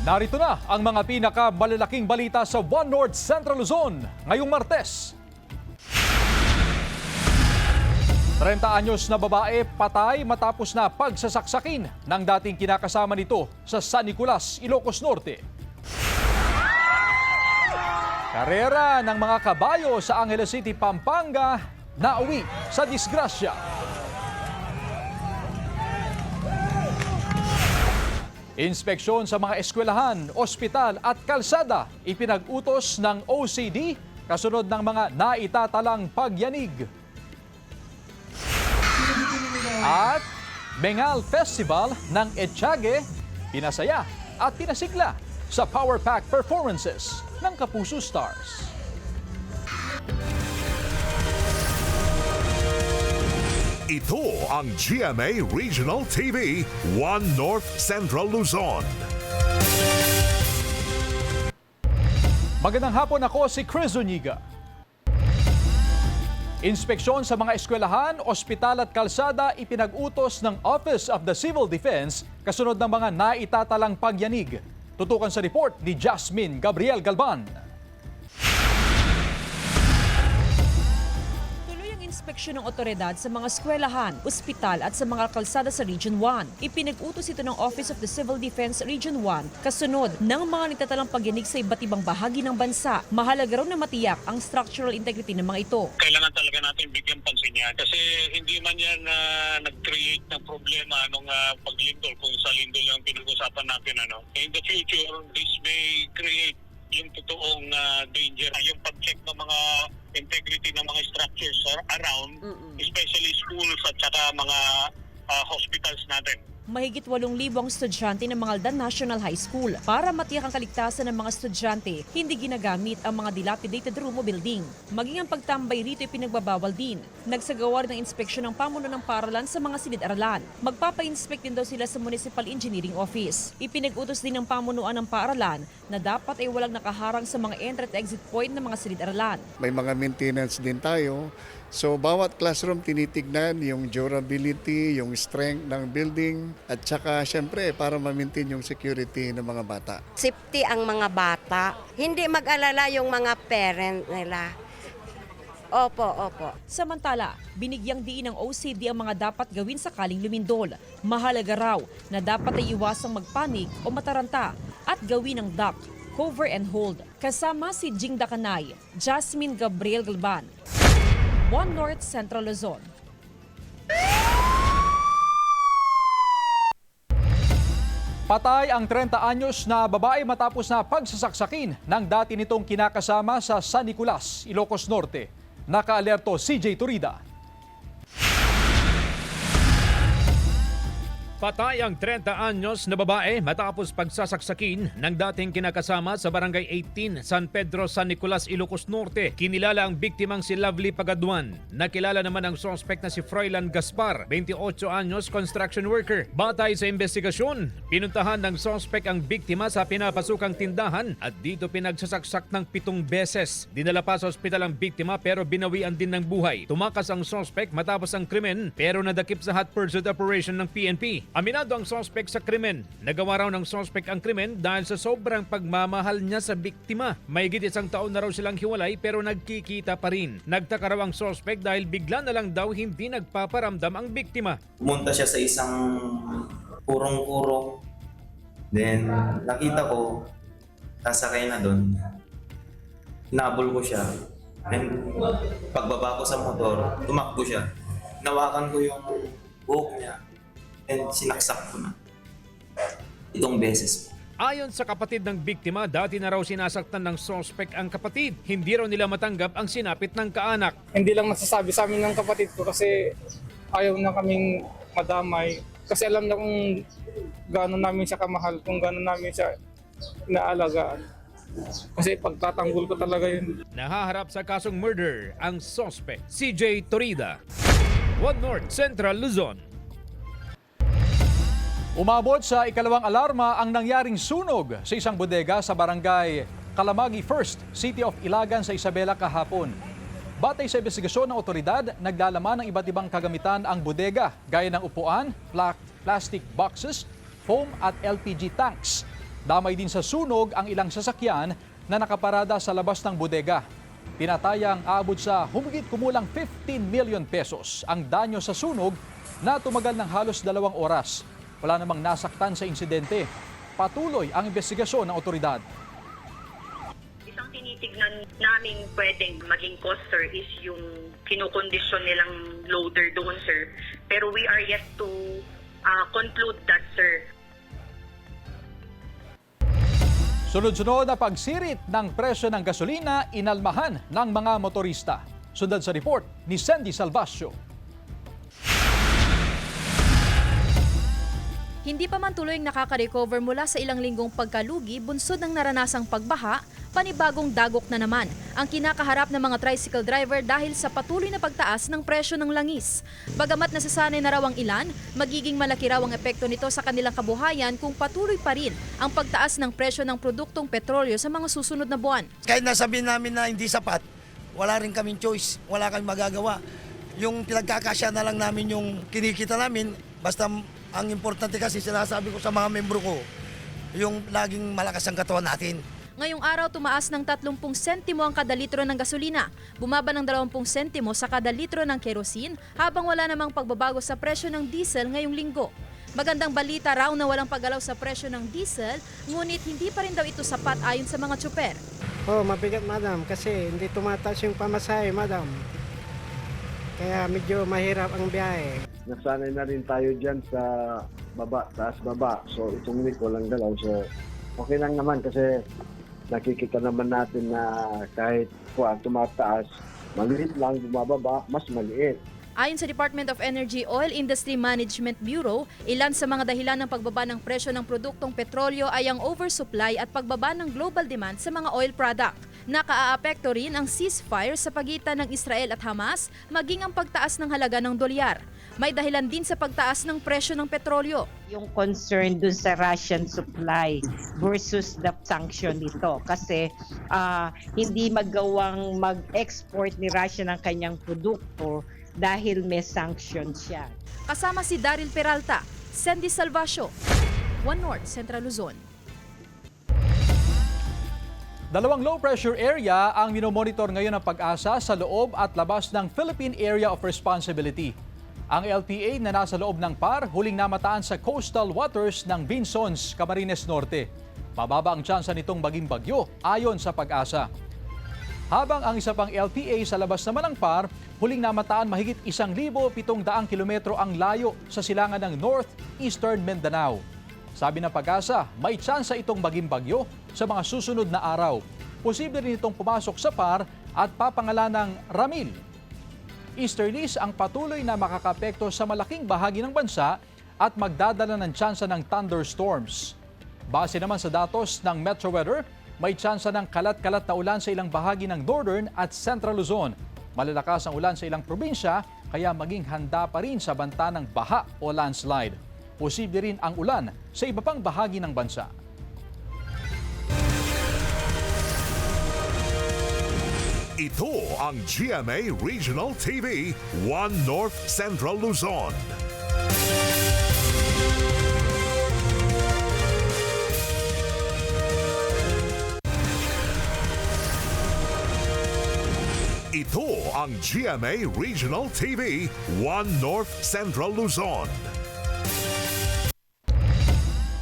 Narito na ang mga pinakamalalaking balita sa One North Central Luzon ngayong Martes. 30 anyos na babae patay matapos na pagsasaksakin ng dating kinakasama nito sa San Nicolas, Ilocos Norte. Karera ng mga kabayo sa Angeles City, Pampanga nauwi sa disgrasya. Inspeksyon sa mga eskwelahan, ospital at kalsada ipinag-utos ng OCD kasunod ng mga naitatalang pagyanig. At Bengal Festival ng Etchage, pinasaya at pinasigla sa Power Pack performances ng Kapuso Stars. Ito ang GMA Regional TV, One North Central Luzon. Magandang hapon, ako si Chris Zuniga. Inspeksyon sa mga eskwelahan, ospital at kalsada ipinag-utos ng Office of the Civil Defense kasunod ng mga naitatalang pagyanig. Tutukan sa report ni Jasmine Gabriel Galban. Inspeksyon ng otoridad sa mga eskwelahan, ospital at sa mga kalsada sa Region 1. Ipinag-utos ito ng Office of the Civil Defense Region 1 kasunod ng mga nitatalang pagyanig sa iba't ibang bahagi ng bansa. Mahalaga raw na matiyak ang structural integrity ng mga ito. Kailangan talaga natin bigyan pansin yan kasi hindi man yan nag-create ng problema nung paglindol, kung sa lindol yung pinag-usapan natin. In the future, this may create yung totoong danger, yung pag-check ng mga integrity ng mga structures around, especially schools at saka mga hospitals natin. Mahigit 8,000 ang estudyante ng Mangaldan National High School. Para matiyak ang kaligtasan ng mga estudyante, hindi ginagamit ang mga dilapidated room o building. Maging ang pagtambay rito ay pinagbabawal din. Nagsagawa rin ng inspeksyon ng pamuno ng paaralan sa mga silid-aralan. Magpapa-inspect din daw sila sa Municipal Engineering Office. Ipinag-utos din ng pamunuan ng paaralan na dapat ay walang nakaharang sa mga entry at exit point ng mga silid-aralan. May mga maintenance din tayo. So bawat classroom tinitignan yung durability, yung strength ng building at saka syempre para ma-maintain yung security ng mga bata. Safety ang mga bata. Hindi mag-alala yung mga parent nila. Opo. Samantala, binigyang diin ng OCD ang mga dapat gawin sakaling lumindol. Mahalaga raw na dapat ay iwasang magpanik o mataranta at gawin ng duck, cover and hold. Kasama si Jing Dakanay, Jasmine Gabriel Galban, One North Central Luzon. Patay ang 30 anyos na babae matapos na pagsasaksakin ng dati nitong kinakasama sa San Nicolas, Ilocos Norte. Nakaalerto CJ Turida. Patay ang 30 anyos na babae matapos pagsasaksakin ng dating kinakasama sa Barangay 18, San Pedro, San Nicolas, Ilocos Norte. Kinilala ang biktimang si Lovely Pagaduan. Nakilala naman ang suspect na si Froilan Gaspar, 28 anyos, construction worker. Batay sa investigasyon, pinuntahan ng suspect ang biktima sa pinapasukang tindahan at dito pinagsasaksak ng 7 beses. Dinala pa sa ospital ang biktima pero binawian din ng buhay. Tumakas ang suspect matapos ang krimen pero nadakip sa hot pursuit operation ng PNP. Aminado ang suspect sa krimen. Nagawa raw ng suspect ang krimen dahil sa sobrang pagmamahal niya sa biktima. Mahigit 1 taon na raw silang hiwalay pero nagkikita pa rin. Nagtaka raw ang suspect dahil bigla na lang daw hindi nagpaparamdam ang biktima. Pumunta siya sa isang kurong-kurong. Then nakita ko, sasakay na doon. Hinabol ko siya. Then pagbaba ko sa motor, tumakbo siya. Nawakan ko yung buhok niya. And sinaksak ko na. 7 beses. Ayon sa kapatid ng biktima, dati na raw sinasaktan ng suspect ang kapatid. Hindi raw nila matanggap ang sinapit ng kaanak. Hindi lang nasasabi sa amin ng kapatid ko kasi ayaw na kaming madamay. Kasi alam na kung gaano namin siya kamahal, kung gaano namin siya inaalagaan. Kasi pagtatanggol ko talaga yun. Nahaharap sa kasong murder ang suspect, CJ Torida. One North Central Luzon. Umabot sa ikalawang alarma ang nangyaring sunog sa isang bodega sa barangay Kalamagi First, City of Ilagan sa Isabela kahapon. Batay sa investigasyon ng otoridad, naglalaman ng iba't ibang kagamitan ang bodega gaya ng upuan, plastic boxes, foam at LPG tanks. Damay din sa sunog ang ilang sasakyan na nakaparada sa labas ng bodega. Tinatayang aabot sa humigit kumulang 15 million pesos ang danyo sa sunog na tumagal ng halos 2 oras. Wala namang nasaktan sa insidente. Patuloy ang investigasyon ng otoridad. Isang tinitignan namin pwedeng maging cause, sir, is yung kinukondisyon nilang loader doon, sir. Pero we are yet to conclude that, sir. Sunod-sunod na pagsirit ng presyo ng gasolina inalmahan ng mga motorista. Sundan sa report ni Sandy Salvacio. Hindi pa man tuloy ang nakaka-recover mula sa ilang linggong pagkalugi bunsod ng naranasang pagbaha, panibagong dagok na naman ang kinakaharap ng mga tricycle driver dahil sa patuloy na pagtaas ng presyo ng langis. Bagamat nasasanay na raw ang ilan, magiging malaki raw ang epekto nito sa kanilang kabuhayan kung patuloy pa rin ang pagtaas ng presyo ng produktong petrolyo sa mga susunod na buwan. Kahit nasabihin namin na hindi sapat, wala rin kaming choice, wala kaming magagawa. Yung pinagkakasya na lang namin yung kinikita namin, basta ang importante kasi sinasabi ko sa mga membro ko, yung laging malakas ang katawan natin. Ngayong araw tumaas ng 30 sentimo ang kada litro ng gasolina, bumaba ng 20 sentimo sa kada litro ng kerosene habang wala namang pagbabago sa presyo ng diesel ngayong linggo. Magandang balita raw na walang paggalaw sa presyo ng diesel, ngunit hindi pa rin daw ito sapat ayon sa mga tsuper. Oh, mabigat madam kasi hindi tumataas yung pamasahe madam. Kaya medyo mahirap ang biyahe. Nasanay na rin tayo dyan sa baba, taas baba. So itong week walang galaw. So okay lang naman kasi nakikita naman natin na kahit tumataas, maliit lang, bumababa, mas maliit. Ayon sa Department of Energy Oil Industry Management Bureau, ilan sa mga dahilan ng pagbaba ng presyo ng produktong petrolyo ay ang oversupply at pagbaba ng global demand sa mga oil product. Nakaaapekto rin ang ceasefire sa pagitan ng Israel at Hamas, maging ang pagtaas ng halaga ng dolyar. May dahilan din sa pagtaas ng presyo ng petrolyo. Yung concern dun sa Russian supply versus the sanction nito. Kasi hindi magawang mag-export ni Russia ng kanyang produkto dahil may sanction siya. Kasama si Daryl Peralta, Sandy Salvacio, One North, Central Luzon. 2 low-pressure area ang minomonitor ngayon ng Pag-asa sa loob at labas ng Philippine Area of Responsibility. Ang LPA na nasa loob ng PAR huling namataan sa coastal waters ng Binzons, Camarines Norte. Mababa ang tsansa nitong maging bagyo ayon sa Pag-asa. Habang ang isa pang LPA sa labas naman ng PAR, huling namataan mahigit 1,700 kilometro ang layo sa silangan ng northeastern Mindanao. Sabi ng Pag-asa, may tsansa itong maging bagyo sa mga susunod na araw. Posible rin itong pumasok sa PAR at papangalan ng Ramil. Easterlies ang patuloy na makakapekto sa malaking bahagi ng bansa at magdadala ng tsansa ng thunderstorms. Base naman sa datos ng Metro Weather, may tsansa ng kalat-kalat na ulan sa ilang bahagi ng Northern at Central Luzon. Malalakas ang ulan sa ilang probinsya, kaya maging handa pa rin sa banta ng baha o landslide. Posible rin ang ulan sa iba pang bahagi ng bansa. Ito ang GMA Regional TV, One North Central Luzon. Ito ang GMA Regional TV, One North Central Luzon.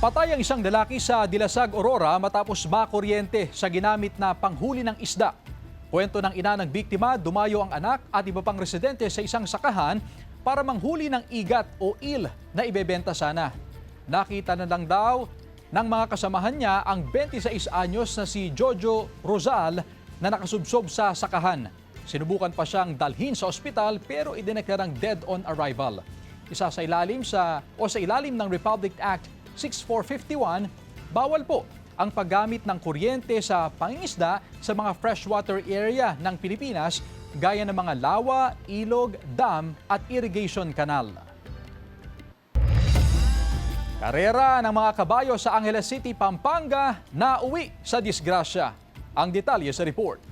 Patay ang isang lalaki sa Dilasag, Aurora matapos makuryente sa ginamit na panghuli ng isda. Kwento ng ina ng biktima, dumayo ang anak at iba pang residente sa isang sakahan para manghuli ng igat o eel na ibebenta sana. Nakita na lang daw ng mga kasamahan niya ang 26 anyos na si Jojo Rosal na nakasubsob sa sakahan. Sinubukan pa siyang dalhin sa ospital pero idineklarang dead on arrival. Isa sa ilalim ng Republic Act 6451, bawal po ang paggamit ng kuryente sa pangingisda sa mga freshwater area ng Pilipinas gaya ng mga lawa, ilog, dam at irrigation canal. Karera ng mga kabayo sa Angeles City, Pampanga na uwi sa disgrasya. Ang detalye sa report.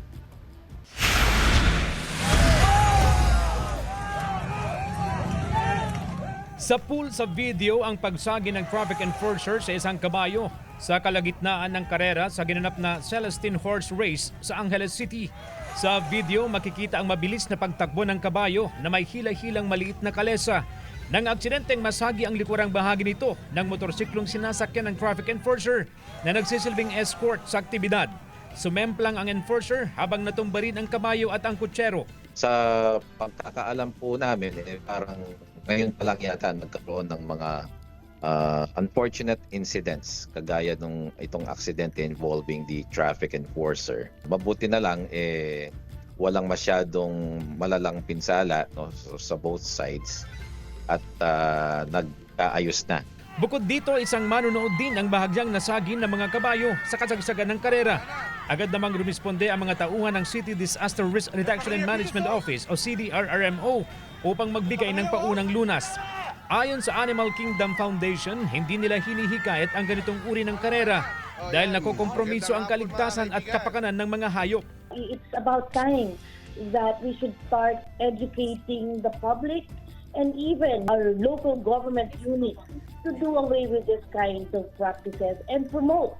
Sa pool sa video ang pagsagi ng traffic enforcer sa isang kabayo sa kalagitnaan ng karera sa ginanap na Celestine Horse Race sa Angeles City. Sa video makikita ang mabilis na pagtakbo ng kabayo na may hila-hilang maliit na kalesa. Nang aksidenteng masagi ang likurang bahagi nito ng motorsiklong sinasakyan ng traffic enforcer na nagsisilbing escort sa aktibidad. Sumemplang ang enforcer habang natumba rin ang kabayo at ang kutsero. Sa pagkakaalam po namin, parang ngayon pa lang yata nagkaroon ng mga unfortunate incidents kagaya nung itong aksidente involving the traffic enforcer. Mabuti na lang walang masyadong malalang pinsala, no, sa both sides at nagkaayos na. Bukod dito, isang manonood din ang bahagyang nasagi ng mga kabayo sa kasagsagan ng karera. Agad namang rumisponde ang mga tauhan ng City Disaster Risk Reduction and Management Office o CDRRMO upang magbigay ng paunang lunas. Ayon sa Animal Kingdom Foundation, hindi nila hinihikayat ang ganitong uri ng karera dahil nakokompromiso ang kaligtasan at kapakanan ng mga hayop. It's about time that we should start educating the public and even our local government units to do away with this kind of practices and promote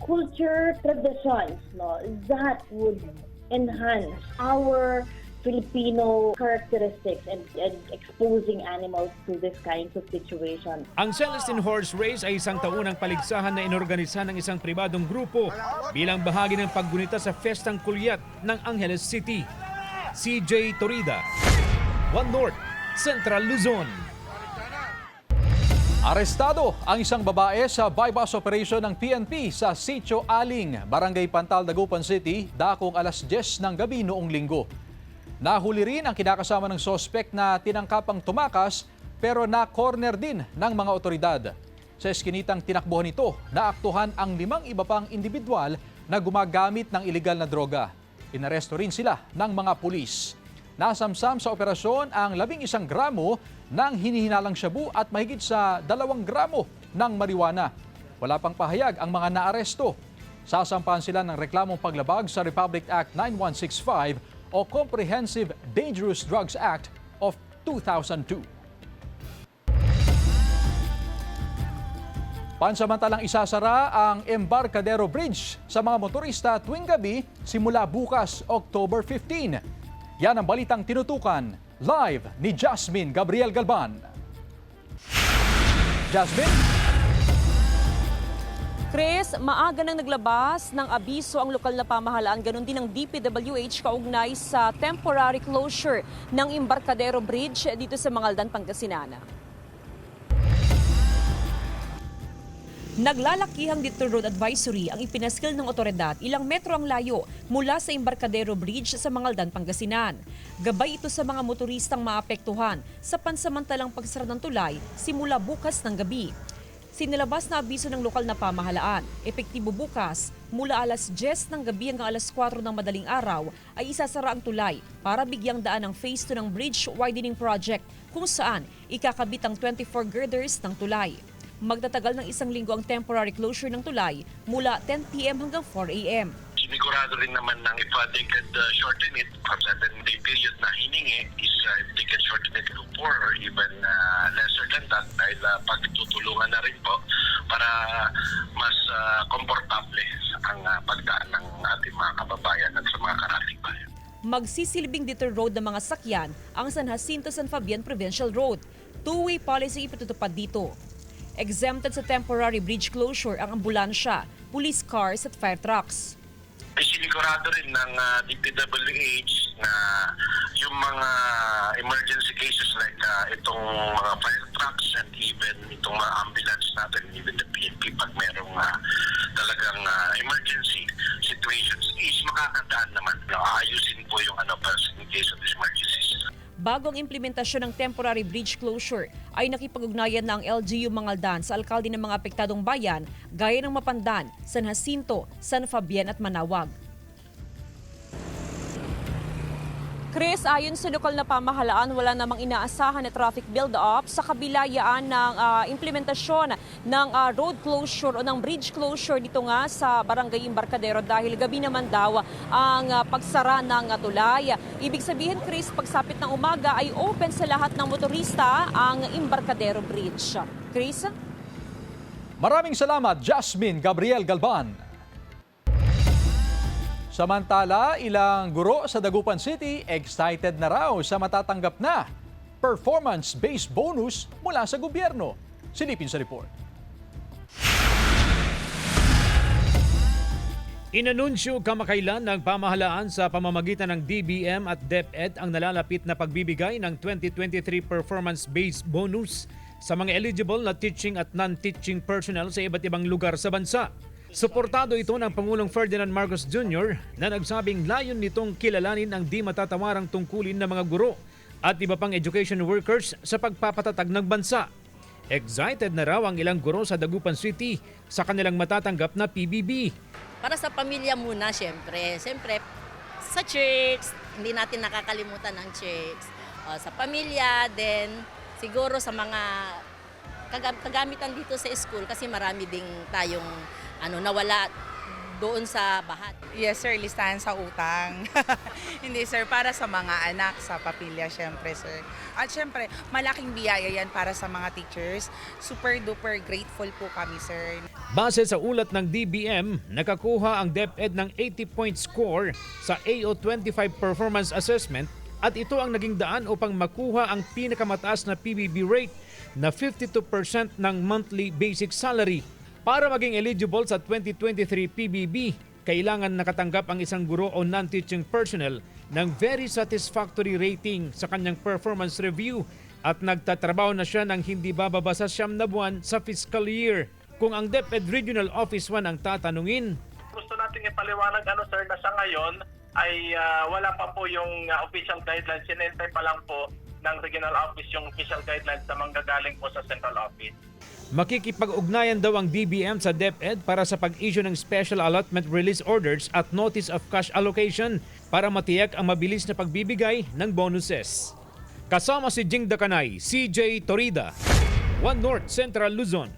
culture traditions, no, that would enhance our Filipino characteristics and exposing animals to this kinds of situations. Ang Celestine Horse Race ay isang taunang paligsahan na inorganisa ng isang pribadong grupo bilang bahagi ng paggunita sa Festang Kulyat ng Angeles City. CJ Torida, One North, Central Luzon. Arestado ang isang babae sa bypass operation ng PNP sa Sitio Aling, Barangay Pantal, Dagupan City, dakong alas 10 ng gabi noong linggo. Nahuli rin ang kinakasama ng sospek na tinangkapang tumakas pero na-corner din ng mga otoridad. Sa eskinitang tinakbuhan nito, naaktuhan ang 5 iba pang individual na gumagamit ng ilegal na droga. Inaresto rin sila ng mga pulis. Nasamsam sa operasyon ang 11 gramo ng hinihinalang shabu at mahigit sa 2 gramo ng marijuana. Wala pang pahayag ang mga naaresto. Sasampahan sila ng reklamong paglabag sa Republic Act 9165 o Comprehensive Dangerous Drugs Act of 2002. Pansamantalang isasara ang Embarcadero Bridge sa mga motorista tuwing gabi simula bukas, October 15. Yan ang balitang tinutukan live ni Jasmine Gabriel Galban. Jasmine? Chris, maaga nang naglabas ng abiso ang lokal na pamahalaan, ganun din ng DPWH kaugnay sa temporary closure ng Embarcadero Bridge dito sa Mangaldan, Pangasinan. Naglalakihang detour road advisory ang ipinaskil ng otoridad ilang metro ang layo mula sa Embarcadero Bridge sa Mangaldan, Pangasinan. Gabay ito sa mga motoristang maapektuhan sa pansamantalang pagsara ng tulay simula bukas ng gabi. Sinilabas na abiso ng lokal na pamahalaan. Epektibo bukas, mula alas 10 ng gabi hanggang alas 4 ng madaling araw ay isasara ang tulay para bigyang daan ang phase 2 ng bridge widening project kung saan ikakabit ang 24 girders ng tulay. Magtatagal ng 1 linggo ang temporary closure ng tulay mula 10 p.m. hanggang 4 a.m. Sinigurado rin naman ng if they could shorten it from 7-day period na hiningi is if they can shorten it to 4 or even lesser than that dahil pagtutulungan na rin po para mas komportable ang pagdaan ng ating mga kababayan at sa mga karating bayan. Magsisilbing detour road ng mga sakyan ang San Jacinto-San Fabian Provincial Road. Two-way policy ipatutupad dito. Exempted sa temporary bridge closure ang ambulansya, police cars at fire trucks. Sinigurado rin ng DPWH na yung mga emergency cases like itong mga fire trucks and even itong mga ambulance natin, even the PNP, pag merong talagang emergency situations is makakadaan naman. Aayusin po yung in case of these emergencies. Bago ang implementasyon ng temporary bridge closure, ay nakipag-ugnayan na ang LGU Mangaldan sa alkalde ng mga apektadong bayan gaya ng Mapandan, San Jacinto, San Fabian at Manawag. Chris, ayon sa lokal na pamahalaan, wala namang inaasahan na traffic build-up sa kabilayaan ng implementasyon ng road closure o ng bridge closure dito nga sa Barangay Embarcadero dahil gabi naman daw ang pagsara ng tulay. Ibig sabihin, Chris, pagsapit ng umaga ay open sa lahat ng motorista ang Embarcadero Bridge. Chris? Maraming salamat, Jasmine Gabriel Galban. Samantala, ilang guro sa Dagupan City excited na raw sa matatanggap na performance-based bonus mula sa gobyerno. Silipin sa report. Inanunsyo kamakailan ng pamahalaan sa pamamagitan ng DBM at DepEd ang nalalapit na pagbibigay ng 2023 performance-based bonus sa mga eligible na teaching at non-teaching personnel sa iba't ibang lugar sa bansa. Suportado ito ng Pangulong Ferdinand Marcos Jr. na nagsabing layon nitong kilalanin ang di matatawarang tungkulin ng mga guro at iba pang education workers sa pagpapatatag ng bansa. Excited na raw ang ilang guro sa Dagupan City sa kanilang matatanggap na PBB. Para sa pamilya muna, syempre. Syempre, sa church, hindi natin nakakalimutan ang church. Sa pamilya, then siguro sa mga kagamitan dito sa school kasi marami ding tayong nawala doon sa bahat. Yes sir, listahan sa utang. Hindi sir, para sa mga anak, sa pamilya syempre sir. At syempre, malaking biyaya yan para sa mga teachers. Super duper grateful po kami sir. Base sa ulat ng DBM, nakakuha ang DepEd ng 80-point score sa AO25 Performance Assessment at ito ang naging daan upang makuha ang pinakamataas na PBB rate na 52% ng monthly basic salary. Para maging eligible sa 2023 PBB, kailangan nakatanggap ang isang guro o non-teaching personnel ng very satisfactory rating sa kanyang performance review at nagtatrabaho na siya ng hindi bababa sa 9 na buwan sa fiscal year. Kung ang DepEd Regional Office 1 ang tatanungin, gusto natin ipaliwanag sir na sa ngayon ay wala pa po yung official guidelines. Sinentay pa lang po ng Regional Office yung official guidelines na manggagaling po sa Central Office. Makikipag-ugnayan daw ang DBM sa DepEd para sa pag-issue ng Special Allotment Release Orders at Notice of Cash Allocation para matiyak ang mabilis na pagbibigay ng bonuses. Kasama si Jing Dakanay, CJ Torida, One North Central Luzon.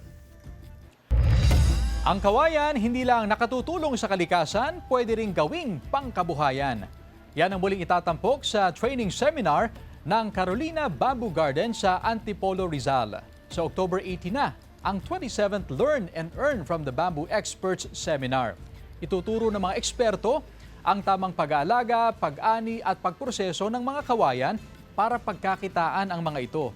Ang kawayan hindi lang nakatutulong sa kalikasan, pwede ring gawing pangkabuhayan. Yan ang muling itatampok sa training seminar ng Carolina Bamboo Garden sa Antipolo, Rizal. Sa October 18 na, ang 27th Learn and Earn from the Bamboo Experts Seminar. Ituturo ng mga eksperto ang tamang pag-aalaga, pag-ani at pagproseso ng mga kawayan para pagkakitaan ang mga ito.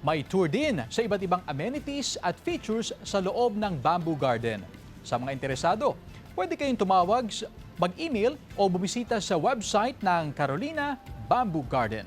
May tour din sa iba't ibang amenities at features sa loob ng Bamboo Garden. Sa mga interesado, pwede kayong tumawag, mag-email o bumisita sa website ng Carolina Bamboo Garden.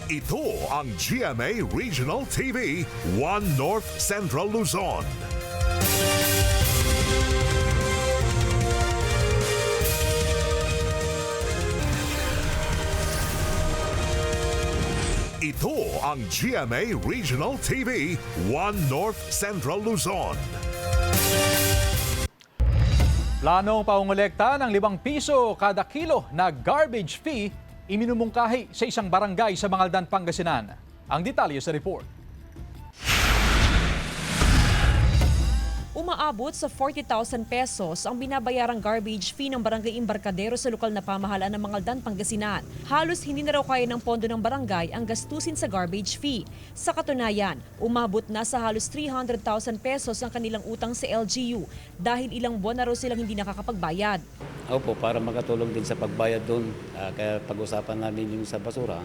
Ito ang GMA Regional TV, One North Central Luzon. Ito ang GMA Regional TV, One North Central Luzon. Planong pangongolekta ng 5 piso kada kilo na garbage fee iminumungkahi sa isang barangay sa Mangaldan, Pangasinan. Ang detalye sa report. Umaabot sa 40,000 pesos ang binabayarang garbage fee ng Barangay Embarcadero sa lokal na pamahalaan ng Mangaldan, Pangasinan. Halos hindi na raw kaya ng pondo ng barangay ang gastusin sa garbage fee. Sa katunayan, umabot na sa halos 300,000 pesos ang kanilang utang sa LGU dahil ilang buwan na raw silang hindi nakakapagbayad. Opo, para makatulong din sa pagbayad doon. Kaya pag-usapan namin yung sa basura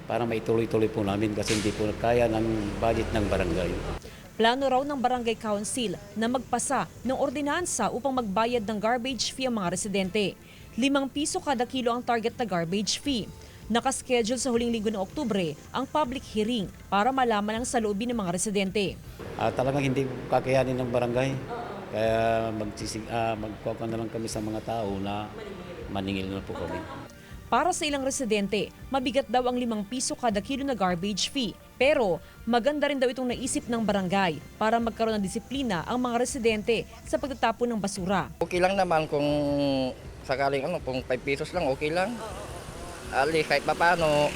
para maituloy-tuloy po namin kasi hindi po kaya ng budget ng barangay. Plano raw ng Barangay Council na magpasa ng ordinansa upang magbayad ng garbage fee ang mga residente. 5 piso kada kilo ang target na garbage fee. Nakaschedule sa huling linggo ng Oktubre ang public hearing para malaman ang saloobin ng mga residente. Talagang hindi kakayanin ng barangay Kaya magkuha na lang kami sa mga tao na maningil na po kami. Para sa ilang residente, mabigat daw ang 5 piso kada kilo na garbage fee. Pero maganda rin daw itong naisip ng barangay para magkaroon ng disiplina ang mga residente sa pagtatapon ng basura. Okay lang naman kung sakaling kung 5 pesos lang, okay lang. Ali, kahit pa paano,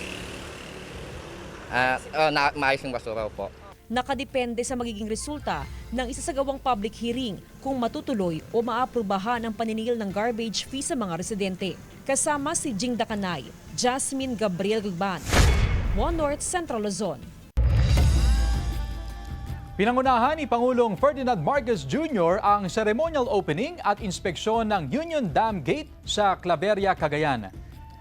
maayos yung basura po. Nakadepende sa magiging resulta ng isasagawang public hearing kung matutuloy o maaprubahan ang paniningil ng garbage fee sa mga residente. Kasama si Jing Dakanay, Jasmine Gabriel Gugban, One North Central Luzon. Pinangunahan ni Pangulong Ferdinand Marcos Jr. ang ceremonial opening at inspeksyon ng Union Dam Gate sa Claveria, Cagayan.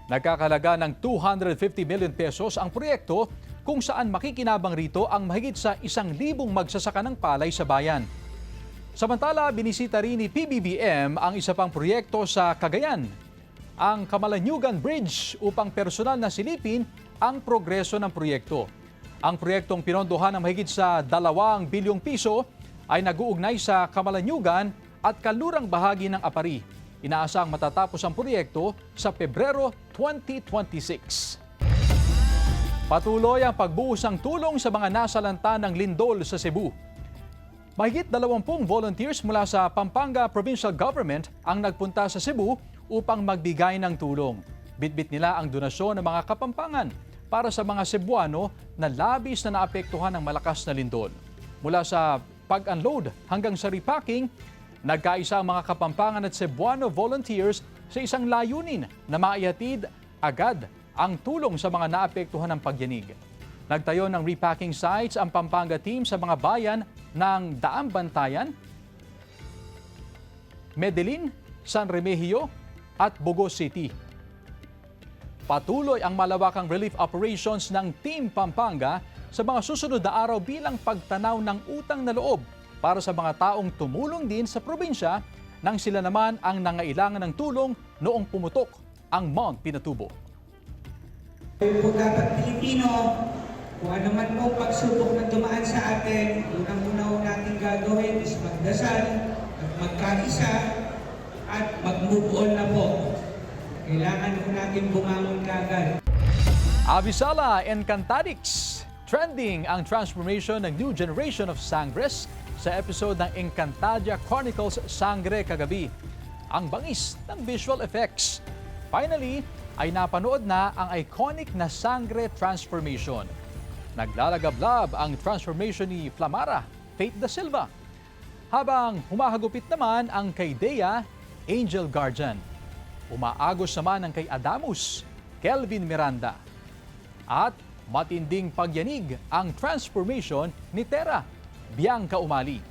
Nagkakalaga ng 250 million pesos ang proyekto kung saan makikinabang rito ang mahigit sa 1,000 magsasaka ng palay sa bayan. Samantala, binisita rin ni PBBM ang isa pang proyekto sa Cagayan, ang Camalaniugan Bridge, upang personal na silipin ang progreso ng proyekto. Ang proyektong pinondohan ng mahigit sa 2 bilyong piso ay nag-uugnay sa Camalaniugan at kalurang bahagi ng Apari. Inaasang matatapos ang proyekto sa Pebrero 2026. Patuloy ang pagbuhos ng tulong sa mga nasalanta ng lindol sa Cebu. Mahigit 20 volunteers mula sa Pampanga Provincial Government ang nagpunta sa Cebu upang magbigay ng tulong. Bitbit nila ang donasyon ng mga Kapampangan para sa mga Cebuano na labis na naapektuhan ng malakas na lindol. Mula sa pag-unload hanggang sa repacking, nagkaisa ang mga Kapampangan at Cebuano volunteers sa isang layunin na maihatid agad ang tulong sa mga naapektuhan ng pagyanig. Nagtayo ng repacking sites ang Pampanga team sa mga bayan ng Daang Bantayan, Medellin, San Remigio at Bogos City. Patuloy ang malawakang relief operations ng Team Pampanga sa mga susunod na araw bilang pagtanaw ng utang na loob para sa mga taong tumulong din sa probinsya nang sila naman ang nangailangan ng tulong noong pumutok ang Mount Pinatubo. Dapat Pilipino, kung ano man po pagsubok na dumaan sa atin, unang-una natin gagawin is magdasal at magkaisa at mag-move on na po. Kailangan po natin bumangon kagad. Avisala Encantadix. Trending ang transformation ng new generation of Sangres sa episode ng Encantadia Chronicles Sangre kagabi. Ang bangis ng visual effects. Finally, ay napanood na ang iconic na Sangre transformation. Naglalagablab ang transformation ni Flamara, Faith Da Silva. Habang humahagupit naman ang kay Dea, Angel Guardian. Umaagos naman ang kay Adamus, Kelvin Miranda. At matinding pagyanig ang transformation ni Tera, Bianca Umali.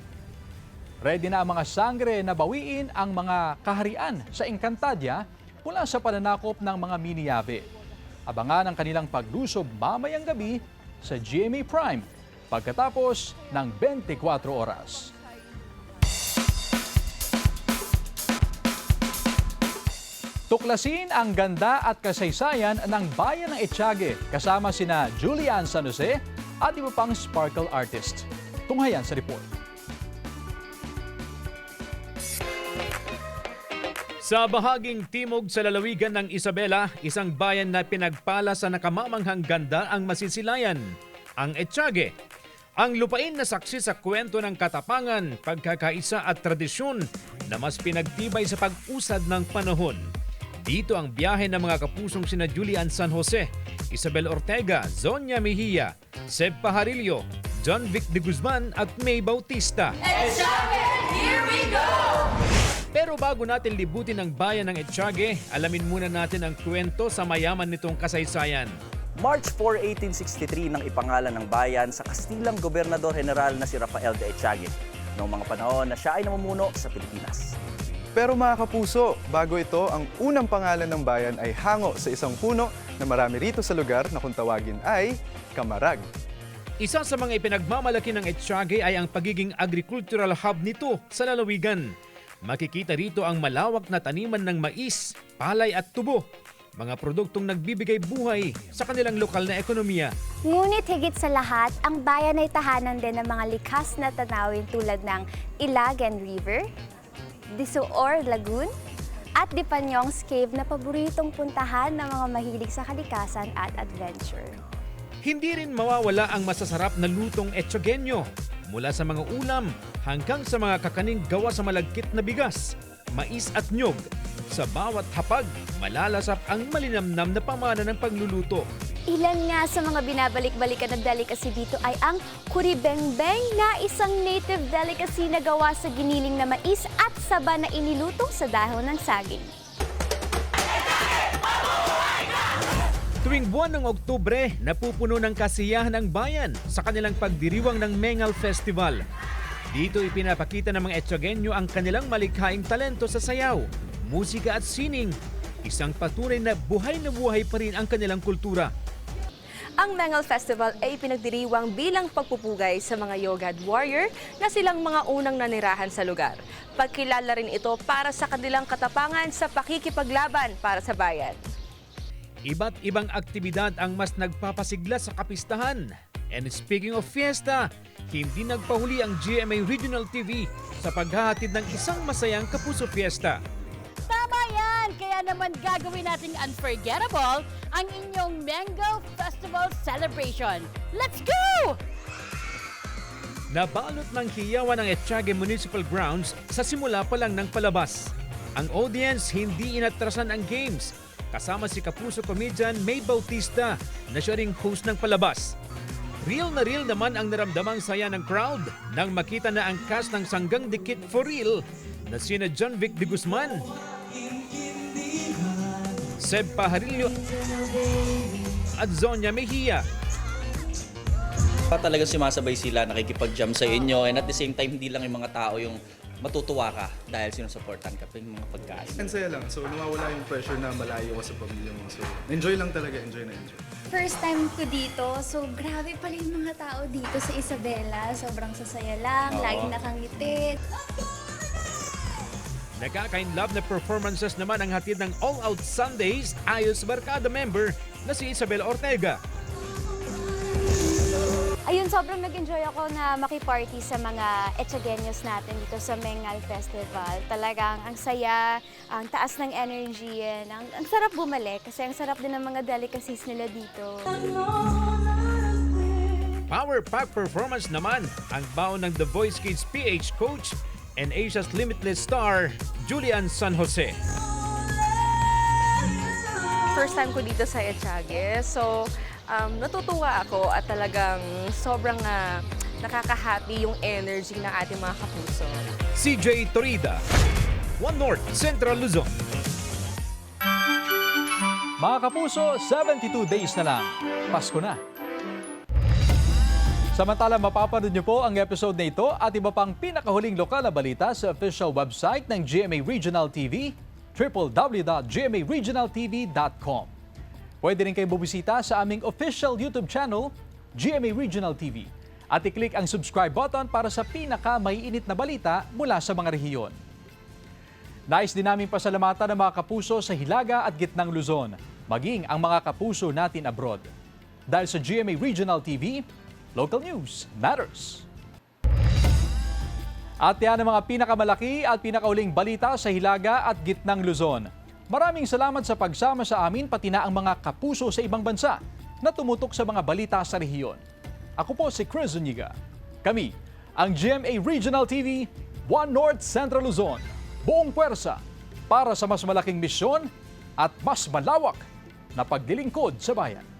Ready na ang mga Sangre na bawiin ang mga kaharian sa Encantadia mula sa pananakop ng mga mini-yave. Abangan ang kanilang paglusob mamayang gabi sa GMA Prime pagkatapos ng 24 oras. Tuklasin ang ganda at kasaysayan ng bayan ng Etiague kasama sina Julian San Jose at iba pang sparkle artist. Tunghayan sa report. Sa bahaging timog sa lalawigan ng Isabela, isang bayan na pinagpala sa nakamamanghang ganda ang masisilayan, ang Etiague. Ang lupain na saksi sa kwento ng katapangan, pagkakaisa at tradisyon na mas pinagtibay sa pag-usad ng panahon. Dito ang biyahe ng mga kapusong sina Julian San Jose, Isabel Ortega, Zonia Mejia, Seb Pajarillo, John Vic de Guzman at May Bautista. Etiague, here we go! Pero bago natin libutin ang bayan ng Etiague, alamin muna natin ang kwento sa mayaman nitong kasaysayan. March 4, 1863 nang ipangalan ng bayan sa Kastilang Gobernador General na si Rafael de Etiague noong mga panahon na siya ay namumuno sa Pilipinas. Pero mga kapuso, bago ito, ang unang pangalan ng bayan ay hango sa isang puno na marami rito sa lugar na kung tawagin ay Kamarag. Isa sa mga ipinagmamalaki ng Etiague ay ang pagiging agricultural hub nito sa lalawigan. Makikita rito ang malawak na taniman ng mais, palay at tubo. mga produktong nagbibigay buhay sa kanilang lokal na ekonomiya. Ngunit higit sa lahat, ang bayan ay tahanan din ng mga likas na tanawin tulad ng Ilagan River, Disoor Lagoon, at Dipanyong's Cave na paboritong puntahan ng mga mahilig sa kalikasan at adventure. Hindi rin mawawala ang masasarap na lutong etsogenyo, mula sa mga ulam hanggang sa mga kakaning gawa sa malagkit na bigas, mais at nyog. Sa bawat hapag, malalasap ang malinamnam na pamana ng pagluluto. Ilan nga sa mga binabalik-balikan na delicacy dito ay ang kuribengbeng na isang native delicacy na gawa sa giniling na mais at saba na iniluto sa dahon ng saging. Tuwing buwan ng Oktubre, napupuno ng kasiyahan ng bayan sa kanilang pagdiriwang ng Mengal Festival. Dito ipinapakita ng mga etsogenyo ang kanilang malikhaing talento sa sayaw, musika at sining. Isang patunay na buhay pa rin ang kanilang kultura. Ang Mengal Festival ay ipinagdiriwang bilang pagpupugay sa mga Yogad warrior na silang mga unang nanirahan sa lugar. Pagkilala rin ito para sa kanilang katapangan sa pakikipaglaban para sa bayan. Iba't ibang aktibidad ang mas nagpapasigla sa kapistahan. And speaking of fiesta, hindi nagpahuli ang GMA Regional TV sa paghahatid ng isang masayang Kapuso Fiesta. Tama yan! Kaya naman gagawin nating unforgettable ang inyong Mengal Festival Celebration. Let's go! Nabalot ng hiyawan ng Etxage Municipal Grounds sa simula pa lang ng palabas. Ang audience hindi inatrasan ang games, kasama si Kapuso comedian May Bautista na siya ring host ng palabas. Real na real naman ang naramdamang saya ng crowd nang makita na ang cast ng Sanggang Dikit for Real na sina John Vic de Guzman, Seb Pajarillo at Zonia Mejia. Talagang sumasabay sila, nakikipag-jam sa inyo, and at the same time hindi lang yung mga tao yung matutuwa ka dahil sinusuportan ka pa yung mga pagkain. Ang saya lang. So, nawawala yung pressure na malayo ka sa pamilya mo. So, enjoy lang talaga. Enjoy na enjoy. First time ko dito, so grabe pala yung mga tao dito sa Isabela. Sobrang sasaya lang, laging nakangiti. Nakaka-inlove na performances naman ang hatid ng All Out Sundays Ayos Barkada member na si Isabel Ortega. Ayun, sobrang nag-enjoy ako na makiparty sa mga Etchageños natin dito sa Mengal Festival. Talagang ang saya, ang taas ng energy, ang sarap bumalik kasi ang sarap din ng mga delicacies nila dito. Power pack performance naman ang baon ng The Voice Kids PH coach and Asia's Limitless star, Julian San Jose. First time ko dito sa Etxage, so natutuwa ako at talagang sobrang nakaka-happy yung energy ng ating mga kapuso. CJ Torida, One North Central Luzon. Mga kapuso, 72 days na lang. Pasko na. Samantala, mapapanood niyo po ang episode na ito at iba pang pinakahuling lokal na balita sa official website ng GMA Regional TV, www.gmaregionaltv.com. Pwede rin kayo bubisita sa aming official YouTube channel, GMA Regional TV, at i-click ang subscribe button para sa pinaka-maiinit na balita mula sa mga rehiyon. Nais din namin pasalamatan ng mga kapuso sa Hilaga at Gitnang Luzon, maging ang mga kapuso natin abroad. Dahil sa GMA Regional TV, local news matters. At yan ang mga pinakamalaki at pinakauling balita sa Hilaga at Gitnang Luzon. Maraming salamat sa pagsama sa amin pati na ang mga kapuso sa ibang bansa na tumutok sa mga balita sa rehiyon. Ako po si Chris Zuniga. Kami, ang GMA Regional TV, One North Central Luzon. Buong puwersa para sa mas malaking misyon at mas malawak na paglilingkod sa bayan.